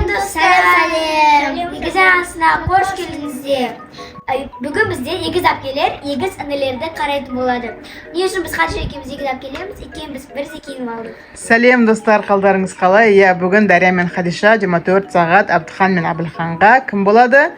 dostlar. Egiz arasına hoş geldinizler. Bugün bizde egiz apkeler, egiz annelerinde qaraytın болады. Ne үшін biz qancha ikimiz egiz apkelemiz? Ikimiz bir sekin aldık. Сәлем достар, қалдарыңыз қалай? Иә, бүгін Дарья мен Хадиша 24 сағат Абдыхан мен Абылханға кім болады?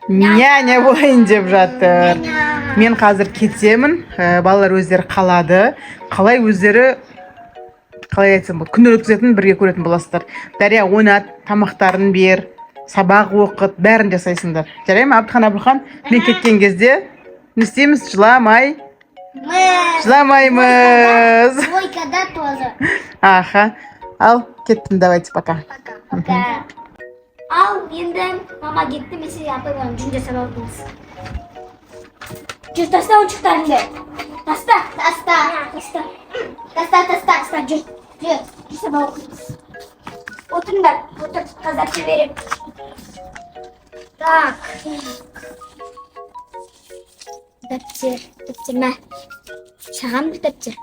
Няня болайын деп жатыр. Мен қазір кетемін. Балалар өздері қалады. Қалай өздері қалай айтсам болады, күн өткізетін бірге көретін боласыздар. Дарья ойнат, тамақтарын бер, сабақ оқыт, бәрін жасайсыңдар. Жарай ма, Абдыхан, Абылхан? Мен кеткен кезде не істейміз? Жыламаймыз. Двойкада тоже. Аха. Ал, кеттім, давайте, пока. Пока. Ал, енді мама кетті, мен сізге апай болам, жүн жасап алдыңыз. Жүр, таста ойыншықтарыңды. Таста. Жүр. Сабақ оқимыз. Отырыңдар, отыр, қаздарша берем. Так. Дәптер ме? Шаған бір дәптер.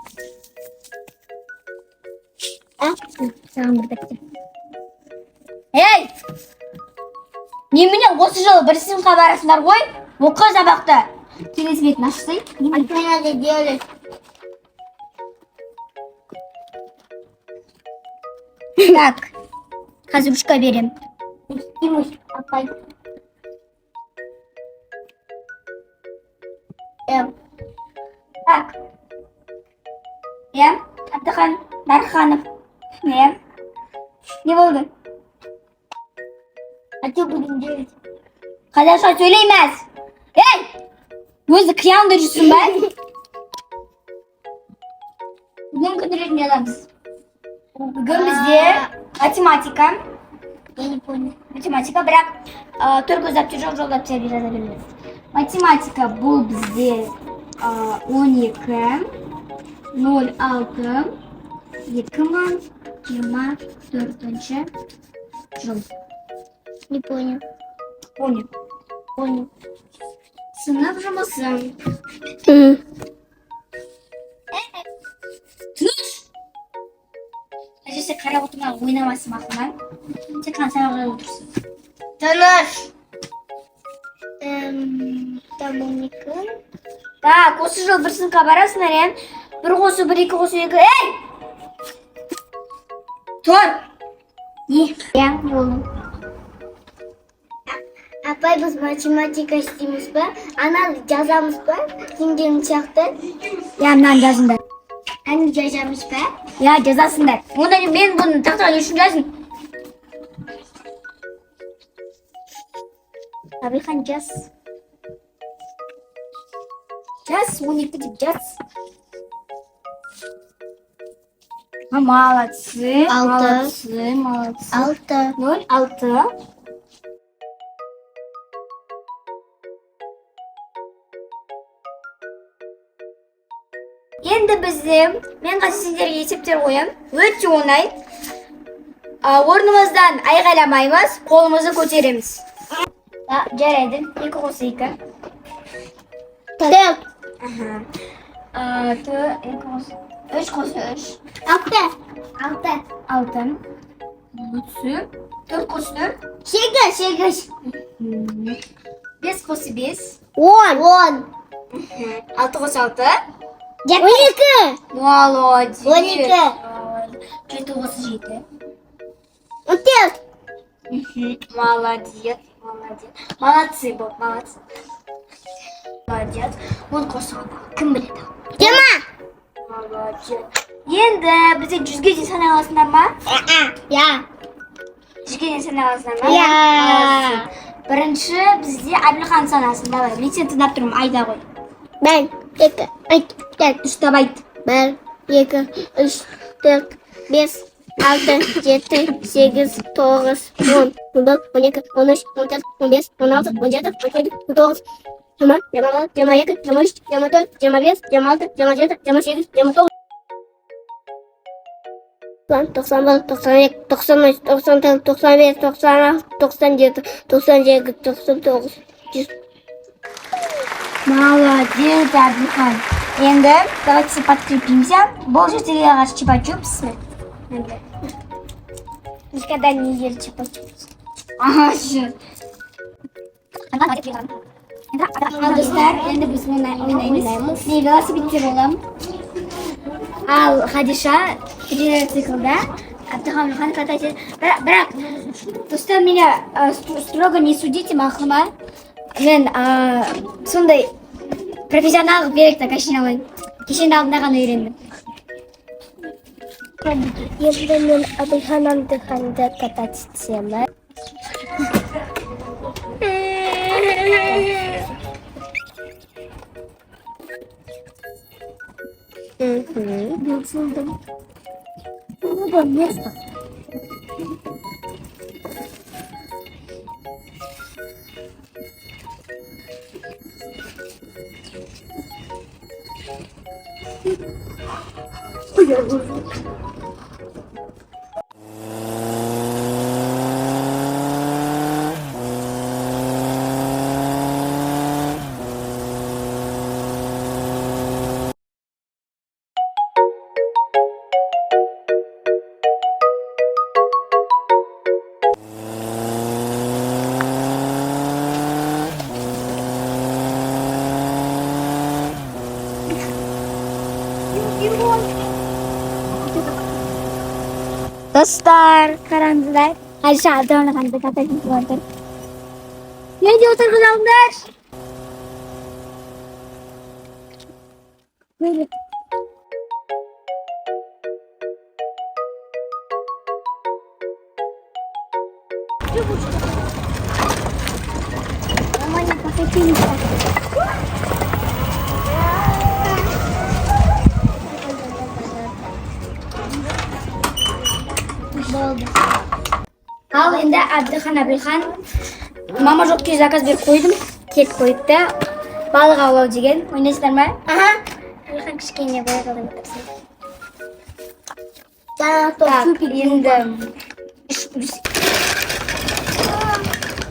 Шаған бір дәптер. Ей! Немене осы жылы бір сыныпқа барасыңдар ғой? Оқы сабақты. Келесі бетін ашсай. Альпинады делать. Так. Қазір үшқа берем. Устимуш, апай. Так. Абдыхан Дарханов. Не болды? Ati bugün делать. Қазақша сөйлейміз. Ей! Өзі қиянды жүрсің бе? Бүгін күн ретінде аламыз. Бүгін бізде математика. Я не понял. Математика, бірақ только заптер жоқ, жол заптер жаза береміз. Математика бұл бізде 12 06 2024 жыл. Не понял. Понял. Сынып жұмысы. Тыныш! Әжесі қарап отырма, ойнамасын мақылман. Тек қана сабаққа отырсын. Тыныш! Там 12. Так, осы жыл бір сыныпқа барасыңдар, иә? Бір қосу, бір екі қосу, екі. Ей! Тұр! Не? Я болдым. Апай, біз математика істейміз ба? Ананы жазамыз ба? Теңден сияқты. Я, мынаны жазыңдар. Әні жазамыз ба? Я, жазасыңдар. Онда мен бұны тақтаға не үшін жазын? Абылхан, жаз. Жаз, 12 деп жаз. Молодцы. 0,6. Енді бізде, мен қазір сіздерге есептер қоям. Өте оңай. Орнымыздан айғайламаймыз, қолымызды көтереміз. Жарайды. 2 қосы 2. Так. 3 қосы 3. 6. 4 қосы 4. 8. 5 қосы 5. 10. 6 қосы 6. 12. Молодец. 12. 7 қосы 7. 14. Молодец. Молодцы бол, молодцы. Молодец. 10 қосы 10. Кім біледі? 20. Молодец. Енді бізде 100-ге дейін санай аласыңдар ма? Я. 100-ге дейін санай аласыңдар ма? Я. Бірінші бізде Абылхан санасын. Давай, мен сені тыңдап тұрмын, айда ғой. 1, 2, 3, 4, айт. 1, 2, 3, 4, 5, 6, 7, 8, 9, 10, 11, 12, 13, 14, 15, 16, 17, 18, 19, 20, 21, 22, 23, 24, 25, 26, 27, 28, 29. 91, 92, 93, 94, 95, 96, 97, 98, 99, 100. Молодец, Абдыхан. Енді, давайте подкрепимся. Бұл жердегі ағаш чипа-чупс. Никогда не ели чипа-чупс. Aha şu. Dostlar, endi biz oynaymiz. Velosiped olalım. Al Hadisha birinchi siklda Abduhamilxon qatnashdi. Biroq do'stlar meni strogo не судите, mahkama. Men shunday professional berkda kashinaman. Kishining oldida qana o'yrendim. Endi men Abulxon Abduxonga qatnashaman. Yo'qsildim. Bu место. Dostlar, karanlıklar. Aşağıda ona kandı katacak vardır. Ne diyorsun kızımlar? Böyle. Aman ya paketini bo'ldi. Al endi Abduxon Abulxon mama jo'qqa zakaz berib qo'ydim. Kelib qo'yibdi. Baliq ovlov degan. O'ynaysizlarmi? Aha. Abulxon kichkina boya qilib o'tirsin. Так, endi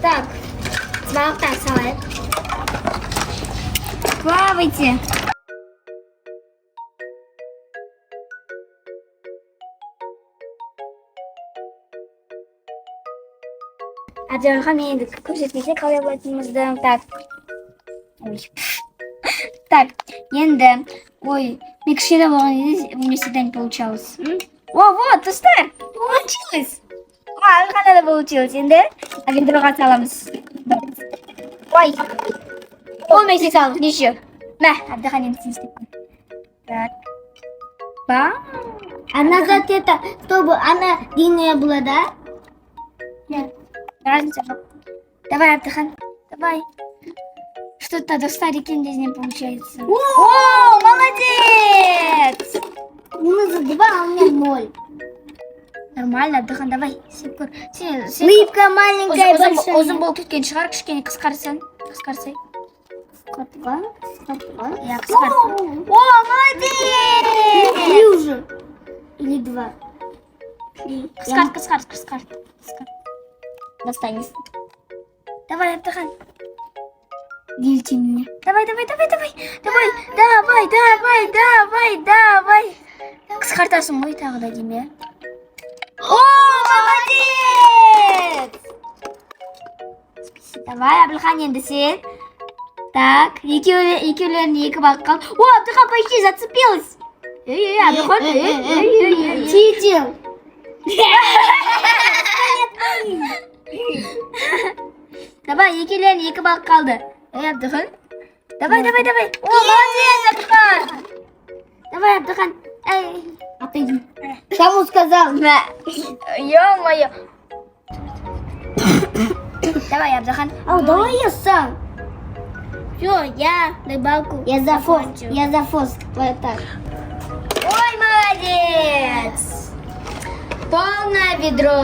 Так. Балтар салайық. Плавайте. Abdurahman endi ko'rsatmasa qalay bo'ladimizni. Так, endi ой, men kichkina bo'lganingizda universitetdan получалось. Вот, достар. Получилось. Qanday получилось endi? Abdurahman salamiz. Voy. Olmaysa sal, nechun? Nah, Abdurahman endi sizga. Так. Ба. Она назад это, чтобы она длинная была, да? Нет. Разница. Давай, Абдурахман, давай. Что-то достать здесь не получается. О, молодец! Минуса 2, а у меня 0. Нормально, Абдурахман, давай. Рыбка маленькая, большая. Озын болып кеткен шығар, кішкене қысқарсаң. Қысқарсай. Қысқартқан. Я қысқарттым. О, молодец! 3 уже. Или 2. Қысқарт. Достанется. Давай, Абдурахман. Дельте меня. Давай. Қысқартасың ғой тағы да дейме. О, молодец! Давай, Абдурахман, енді сен. Так, екеулерін екі баққа. О, Абдурахман почти зацепилась. Абдурахман. Читил. Давай, екеулерін екі бақ қалды. Абдурахман. Давай. О, молодец, Абдурахман. Давай, Абдурахман. Отойди. Кому сказал? Ё-моё. Давай, Абдурахман. Давай я сам. Все, я рыбалку. Я за фос. Вот так. Ой, молодец. Полное ведро.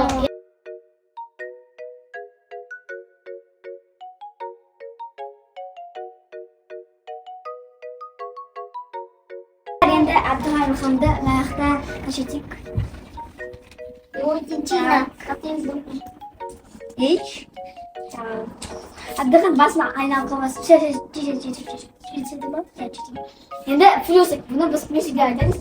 Endi Abdurahmonda loyiqda tashladik. Yo'qinchina, qatiymiz. Hech. Abdurahmon basma aynan qilmas. Endi flyosik. Buni biz flyosiga aytamiz.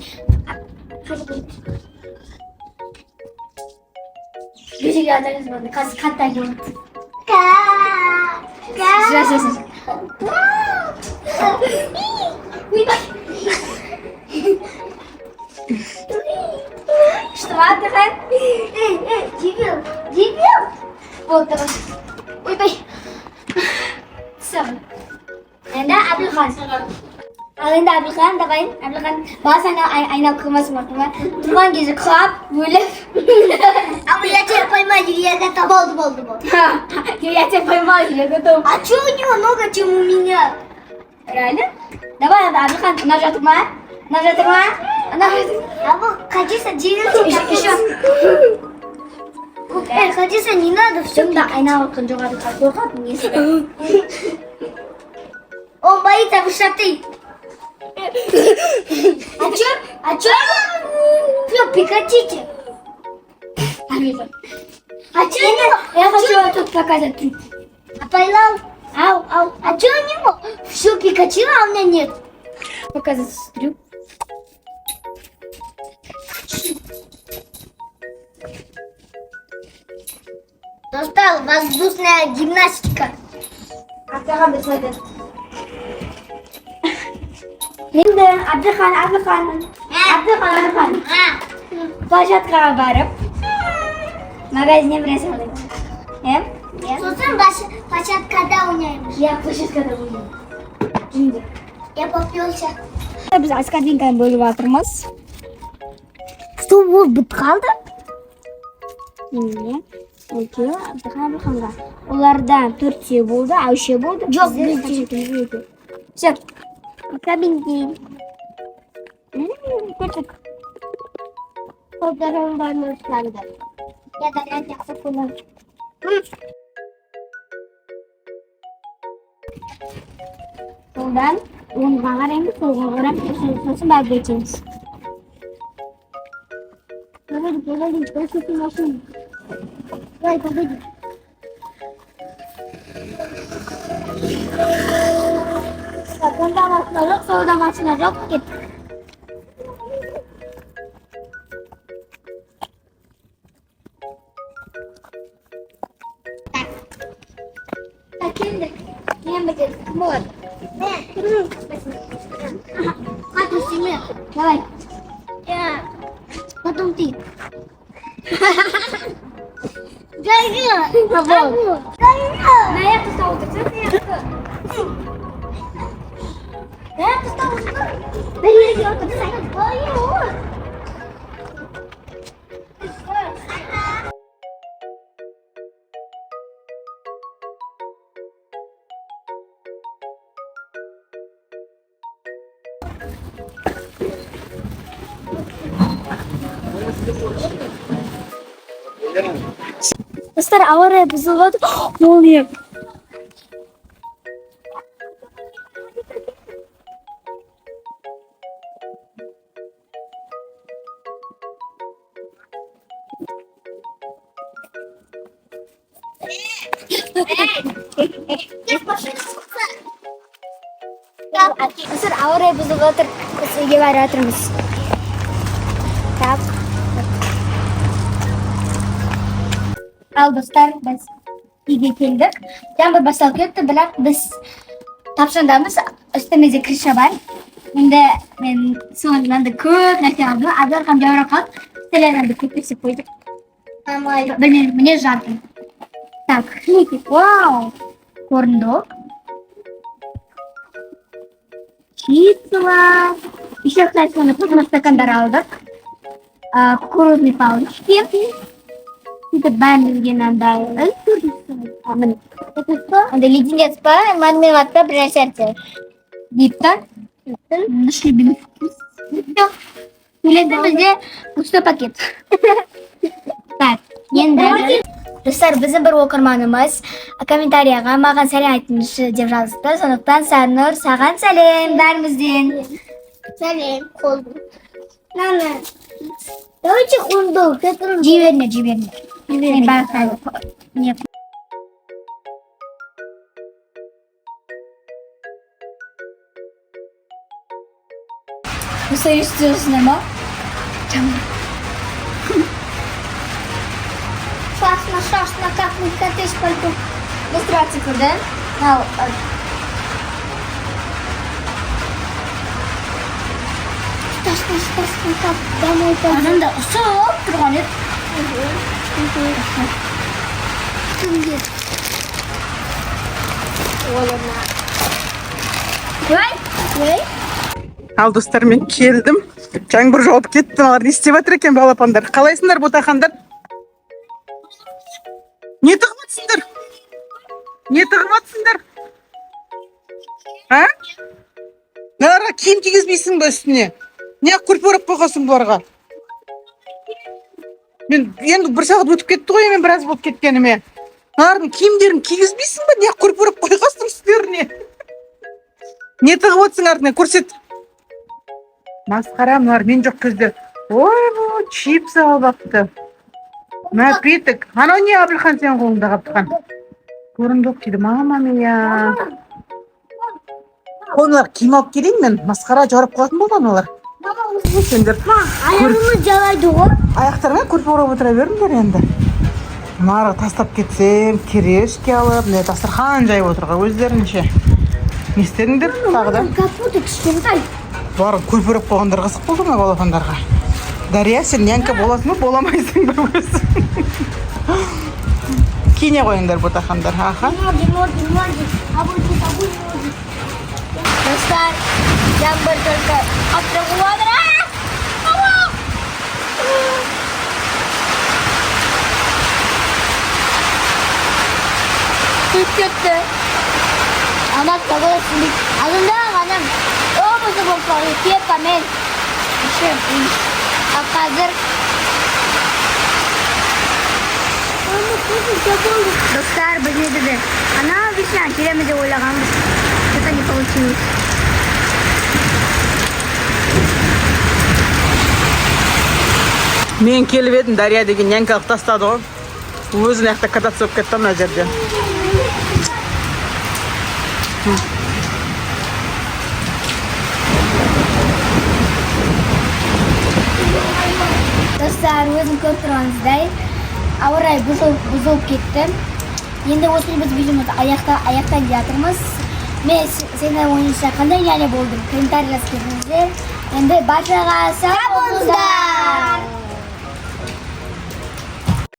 Köşe geldiniz bana. Kattan yoğurt. Sıra. Uy bak. Что отдыхай? Живем. Вот давай. Ой, бай. Все. Anda Abdulkhan. Anda Abdulkhan, давай. Abdulkhan. Bazen ayna kırması var. Duman gezi kap böyle. Ama я поймаю, я готов. Болду. Я тебя поймаю, я готов. А чё у него много, чем у меня? Реально? Давай, Abdulkhan, нажатыма. А вот Хадиса делится. Еще. Хадиса не надо все. Şimdi ayna bakın çok adı korkak mı yesin? Он боится высоты. А чё? Прекратите. А чё у него? Я хочу тут показать трюк. А поймал? Ау. А чё у него? Все Пикачу, а у меня нет. Показать трюк. Достал воздушная гимнастика. Abdurkhan da söyle. Şimdi Abdurkhan. Başatka varıp magazine bir resim alayım. Hem? Сосын площадкада ойнаймыз. Ya başatkada bulayım. Şimdi. Я попёлся. Biz Askarbinkan bölüp atırmız. Что, вот быт қалды? Şimdi. Ekeu Abdurkhanға. Олардан 4 болды, ауше болды. Жоқ, Біздер бізде. қашекіміз өте. Все. Кабинки. Көтік. Қолдарым бар мұртlandı. Я да я жақсы көңіл. Солдан оңға қараймыз, солға қарап, сосын барып geçеміз. Погоди, просто машина. Ой, погоди. Так, онда машина жоқ, солда машина жоқ, кет. Так, енді, мен бітеді, кім болады? Хату себе. Давай. Потом ты. Гайга. Bravo. Гайга. Ne yaptı savundursun? Ne yaptı? Ne yaptı savundursun? Ben yine gördüm. Hayır. Dostlar avara buzuldu. Ne oluyor? Dostlar avara buzuldu. Kusuya var atırmız. Так. Al dostlar biz uyga keldik. Jambi boshlab ketdi, biroq biz topshirganmiz. Ustimizda kirishlar bor. Endi men so'ngmanda ko'p narsa oldim. Azar ham javra qoldi. Telefonda ko'p narsa qo'ydik. Нормально. Мне жарко. Так, вау! Корндок. Числа. Еще, кстати, мы стакандар алдык. Кукурузный палочки. Это бәмізген андай. Anda леденец по мармеладта бір нәрсе. Гипта. Нашли бенефис. Келеді бізде пустой пакет. Так, енді. Достар, біздің бір оқырманымыз комментарияға маған сәлем айтыңызшы деп жазды. Сондықтан Сарнур, саған сәлем бәрімізден. Сәлем, қолдым. Нана. Давайте қондық. Жіберме. Мен бәрі не Musa istiyorsun ama. Tamam. Опасно, страшно, как мы катись пойдем. Быстро цифр, да? Ал. Страшно, как домой пойдем. Ананда ұсып тұрған еді. Кімге? Ой. Ал достар, мен келдім. Жаңбыр жауып кетті. Алар не істеп жатыр екен балапандар? Қалайсыңдар ботақандар? Не тығып жатсыңдар? Не тығып жатсыңдар? А? Оларға киім кигізбейсің ба үстіне? Не көрпе орап қойғансың бұларға? Мен енді бір сағат өтіп кетті ғой, мен біраз болып кеткеніме. Олардың киімдерін кигізбейсің ба? Не көрпе орап қойғансың үстеріне? Не тығып отырсың артына? Көрсет. Масқара мыналар, мен жоқ кезде. Ой, чипсы алып алыпты. Напиток. Анау не, Абылхан, сенің қолыңда Абылхан? Көрінді дейді, мама мия. Қойнылар, киім алып келейін мен. Масқара жарып қоятын болған олар. Сендер Аяғымыз жалайды ғой. аяқтармен көрпе орап отыра беріңдер енді. Нары тастап кетсем, керешке алып, не дастархан жайып отырға өздерінше. Не істедіңдер тағы да? Капуты кішкентай. Бар көрпе орап қойғандар қызық болды ма балапандарға? Дария, сен нянька боласың ба, боламайсың ба өзің? Киіне қойыңдар ботақандар. Аха. Ноги. Абуди. Достар, жаңбыр только аптырып жатыр. Түсіп кетті. Ана кого сүйіп. Алдында ғанам. Обызы болып қалды. Кепа мен. А қазір достар, біз не деді? Ана вишня келеміз деп ойлағанбыз. Что-то не получилось. Мен келіп едім, Дария деген нянькалық тастады ғой. Өзін аяқта кататься болып кетті мына жерде. Достар, өзім көріп тұрғаныңыздай, ауа райы бұзылып кетті. Енді осыны біз видеомызды аяқтап жатырмыз. Мен сендер ойынша қандай няня болдым? Комментарий жазып кетіңіздер. Енді баршаға сау болыңыздар.